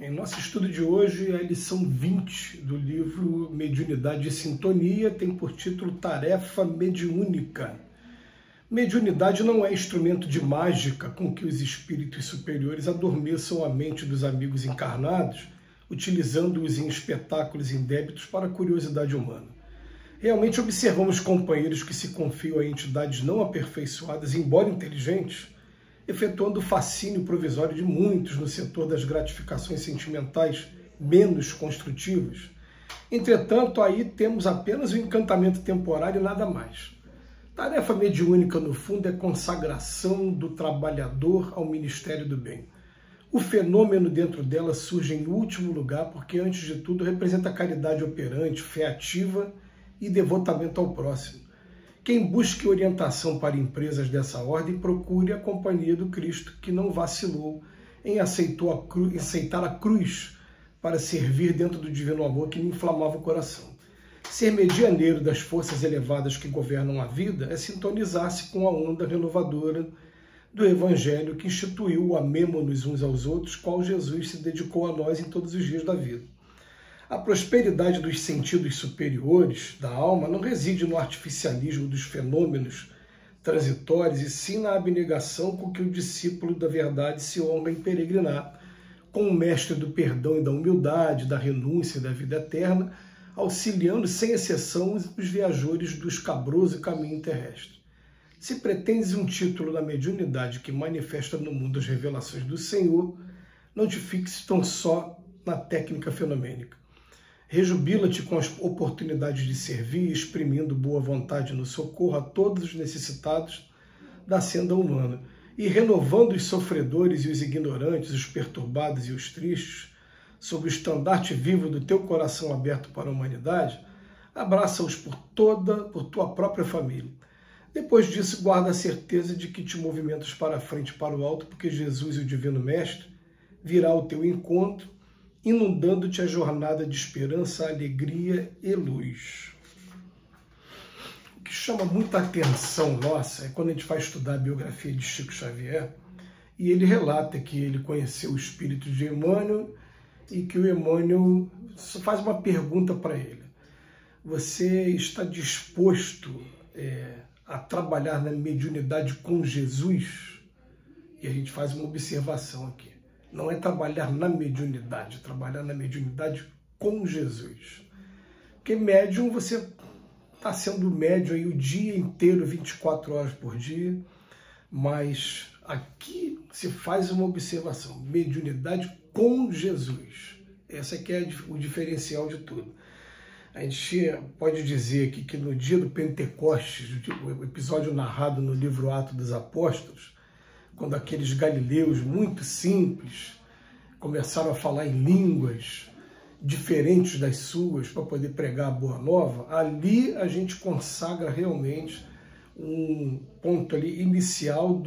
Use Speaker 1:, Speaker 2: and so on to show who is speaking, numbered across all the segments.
Speaker 1: Em nosso estudo de hoje, a lição 20 do livro Mediunidade e Sintonia tem por título Tarefa Mediúnica. Mediunidade não é instrumento de mágica com que os espíritos superiores adormeçam a mente dos amigos encarnados, utilizando-os em espetáculos indébitos para a curiosidade humana. Realmente observamos companheiros que se confiam a entidades não aperfeiçoadas, embora inteligentes, efetuando o fascínio provisório de muitos no setor das gratificações sentimentais menos construtivas. Entretanto, aí temos apenas o encantamento temporário e nada mais. Tarefa mediúnica, no fundo, é consagração do trabalhador ao ministério do bem. O fenômeno dentro dela surge em último lugar porque, antes de tudo, representa caridade operante, fé ativa e devotamento ao próximo. Quem busque orientação para empresas dessa ordem, procure a companhia do Cristo, que não vacilou em aceitar a cruz para servir dentro do divino amor que lhe inflamava o coração. Ser medianeiro das forças elevadas que governam a vida é sintonizar-se com a onda renovadora do Evangelho que instituiu o amemo-nos uns aos outros, qual Jesus se dedicou a nós em todos os dias da vida. A prosperidade dos sentidos superiores da alma não reside no artificialismo dos fenômenos transitórios, e sim na abnegação com que o discípulo da verdade se honra em peregrinar, com o mestre do perdão e da humildade, da renúncia e da vida eterna, auxiliando sem exceção os viajores do escabroso caminho terrestre. Se pretendes um título da mediunidade que manifesta no mundo as revelações do Senhor, não te fixes tão só na técnica fenomênica. Rejubila-te com as oportunidades de servir, exprimindo boa vontade no socorro a todos os necessitados da senda humana, e renovando os sofredores e os ignorantes, os perturbados e os tristes, sob o estandarte vivo do teu coração aberto para a humanidade, abraça-os por tua própria família. Depois disso, guarda a certeza de que te movimentas para a frente e para o alto, porque Jesus, o Divino Mestre, virá ao teu encontro, inundando-te a jornada de esperança, alegria e luz. O que chama muita atenção nossa é quando a gente vai estudar a biografia de Chico Xavier, e ele relata que ele conheceu o espírito de Emmanuel e que o Emmanuel faz uma pergunta para ele. Você está disposto a trabalhar na mediunidade com Jesus? E a gente faz uma observação aqui. Não é trabalhar na mediunidade, é trabalhar na mediunidade com Jesus. Porque médium, você está sendo médium aí o dia inteiro, 24 horas por dia, mas aqui se faz uma observação, mediunidade com Jesus. Essa aqui é o diferencial de tudo. A gente pode dizer aqui que no dia do Pentecostes, o episódio narrado no livro Atos dos Apóstolos, quando aqueles galileus muito simples começaram a falar em línguas diferentes das suas para poder pregar a Boa Nova, ali a gente consagra realmente um ponto ali inicial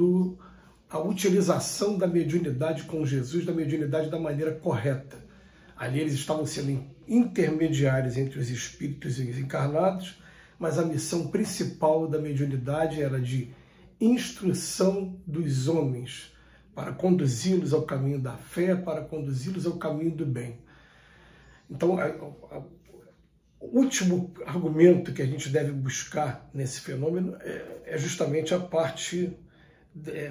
Speaker 1: a utilização da mediunidade com Jesus, da mediunidade da maneira correta. Ali eles estavam sendo intermediários entre os espíritos e os encarnados, mas a missão principal da mediunidade era de instrução dos homens, para conduzi-los ao caminho da fé, para conduzi-los ao caminho do bem. Então, o último argumento que a gente deve buscar nesse fenômeno é justamente a parte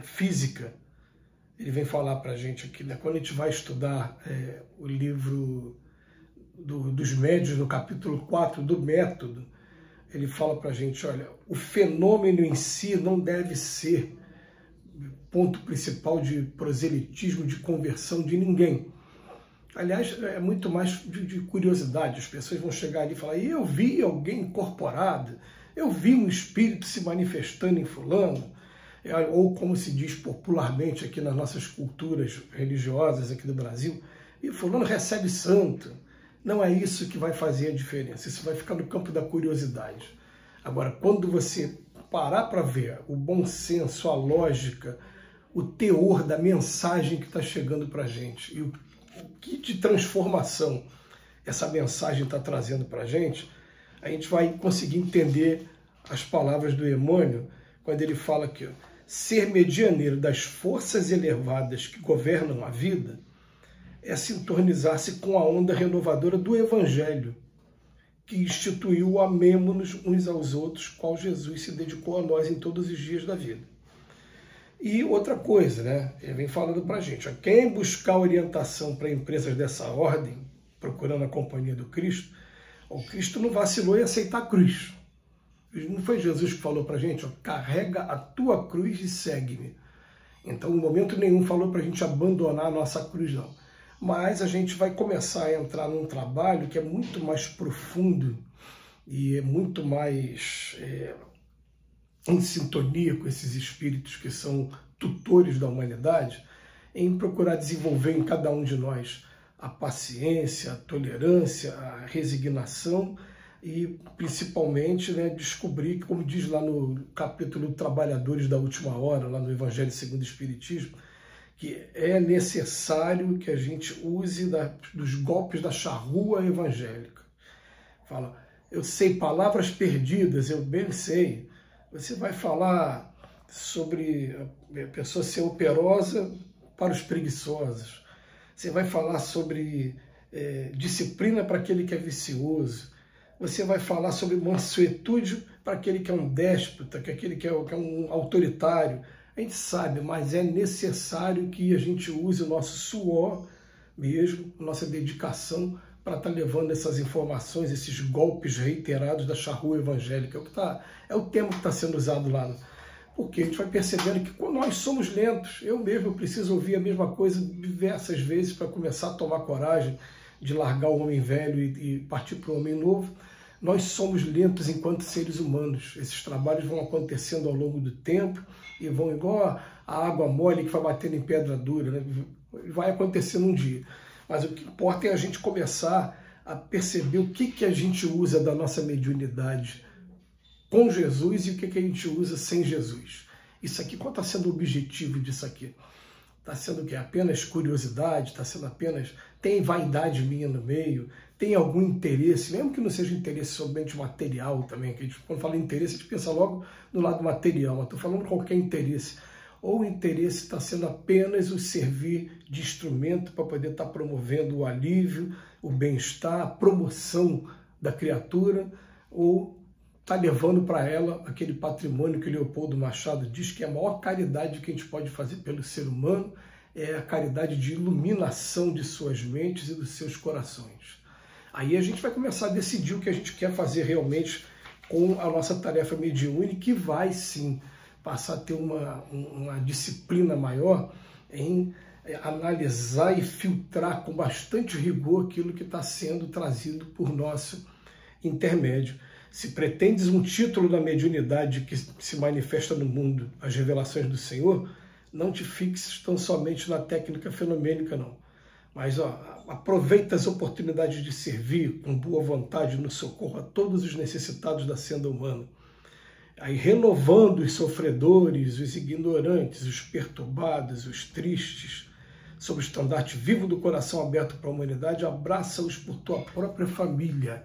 Speaker 1: física. Ele vem falar para a gente aqui, né? Quando a gente vai estudar o livro dos médiuns, no capítulo 4 do Método, ele fala para a gente, olha, o fenômeno em si não deve ser ponto principal de proselitismo, de conversão de ninguém. Aliás, é muito mais de curiosidade. As pessoas vão chegar ali e falar, eu vi alguém incorporado, eu vi um espírito se manifestando em fulano, ou como se diz popularmente aqui nas nossas culturas religiosas aqui do Brasil, e fulano recebe santo. Não é isso que vai fazer a diferença, isso vai ficar no campo da curiosidade. Agora, quando você parar para ver o bom senso, a lógica, o teor da mensagem que está chegando para a gente, e o que de transformação essa mensagem está trazendo para a gente vai conseguir entender as palavras do Emmanuel, quando ele fala aqui, ó, ser medianeiro das forças elevadas que governam a vida é sintonizar-se com a onda renovadora do Evangelho, que instituiu o amemo-nos uns aos outros, qual Jesus se dedicou a nós em todos os dias da vida. E outra coisa, né? Ele vem falando para a gente, quem buscar orientação para empresas dessa ordem, procurando a companhia do Cristo, o Cristo não vacilou em aceitar a cruz. Não foi Jesus que falou para a gente, carrega a tua cruz e segue-me. Então, em momento nenhum falou para a gente abandonar a nossa cruz, não. Mas a gente vai começar a entrar num trabalho que é muito mais profundo e é muito mais em sintonia com esses espíritos que são tutores da humanidade, em procurar desenvolver em cada um de nós a paciência, a tolerância, a resignação e, principalmente, né, descobrir, como diz lá no capítulo Trabalhadores da Última Hora, lá no Evangelho segundo o Espiritismo, que é necessário que a gente use dos golpes da charrua evangélica. Fala, eu sei palavras perdidas, eu bem sei. Você vai falar sobre a pessoa ser operosa para os preguiçosos. Você vai falar sobre disciplina para aquele que é vicioso. Você vai falar sobre mansuetude para aquele que é um déspota, que é aquele que é um autoritário. A gente sabe, mas é necessário que a gente use o nosso suor mesmo, nossa dedicação para estar levando essas informações, esses golpes reiterados da charrua evangélica. É o termo que está sendo usado lá. Porque a gente vai percebendo que nós somos lentos. Eu mesmo preciso ouvir a mesma coisa diversas vezes para começar a tomar coragem de largar o homem velho e partir para o homem novo. Nós somos lentos enquanto seres humanos. Esses trabalhos vão acontecendo ao longo do tempo e vão igual a água mole que vai batendo em pedra dura, né? Vai acontecendo um dia. Mas o que importa é a gente começar a perceber o que a gente usa da nossa mediunidade com Jesus e o que a gente usa sem Jesus. Isso aqui, qual está sendo o objetivo disso aqui? Está sendo o quê? Apenas curiosidade? Está sendo apenas... Tem vaidade minha no meio? Tem algum interesse? Mesmo que não seja interesse somente material também, que a gente, quando fala interesse, a gente pensa logo no lado material, mas estou falando qualquer interesse. Ou o interesse está sendo apenas o servir de instrumento para poder estar promovendo o alívio, o bem-estar, a promoção da criatura, ou está levando para ela aquele patrimônio que Leopoldo Machado diz que é a maior caridade que a gente pode fazer pelo ser humano, é a caridade de iluminação de suas mentes e dos seus corações. Aí a gente vai começar a decidir o que a gente quer fazer realmente com a nossa tarefa mediúnica, que vai sim passar a ter uma disciplina maior em analisar e filtrar com bastante rigor aquilo que está sendo trazido por nosso intermédio. Se pretendes um título da mediunidade que se manifesta no mundo, as revelações do Senhor, não te fixes tão somente na técnica fenomênica, não. Mas aproveita as oportunidades de servir com boa vontade no socorro a todos os necessitados da senda humana. Aí renovando os sofredores, os ignorantes, os perturbados, os tristes, sob o estandarte vivo do coração aberto para a humanidade, abraça-os por tua própria família.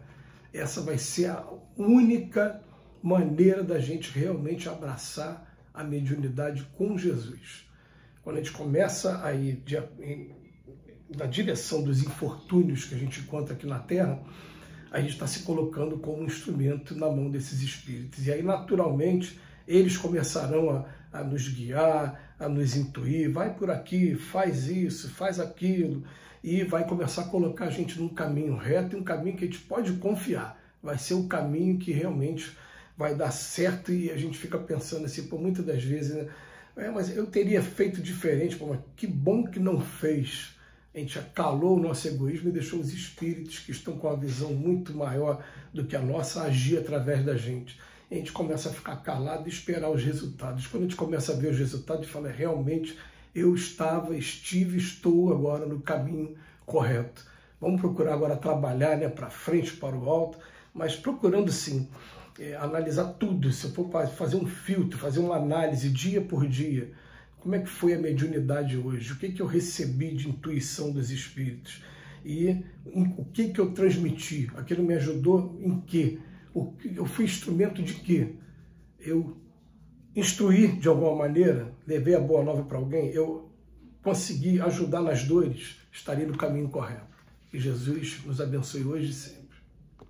Speaker 1: Essa vai ser a única maneira da gente realmente abraçar a mediunidade com Jesus. Quando a gente começa a ir na direção dos infortúnios que a gente encontra aqui na Terra, a gente está se colocando como um instrumento na mão desses espíritos. E aí, naturalmente, eles começarão a nos guiar, a nos intuir, vai por aqui, faz isso, faz aquilo, e vai começar a colocar a gente num caminho reto, um caminho que a gente pode confiar. Vai ser o caminho que realmente vai dar certo, e a gente fica pensando assim, por muitas das vezes, né? Mas eu teria feito diferente, pô, mas que bom que não fez. A gente acalou o nosso egoísmo e deixou os espíritos que estão com uma visão muito maior do que a nossa agir através da gente. E a gente começa a ficar calado e esperar os resultados. Quando a gente começa a ver os resultados, a gente fala, realmente, eu estou agora no caminho correto. Vamos procurar agora trabalhar, né, para frente, para o alto, mas procurando sim analisar tudo. Se eu for fazer um filtro, fazer uma análise dia por dia, como é que foi a mediunidade hoje? O que eu recebi de intuição dos espíritos? E o que eu transmiti? Aquilo me ajudou em quê? Eu fui instrumento de quê? Eu instruí de alguma maneira? Levei a boa nova para alguém? Eu conseguir ajudar nas dores, estarei no caminho correto. Que Jesus nos abençoe hoje e sempre.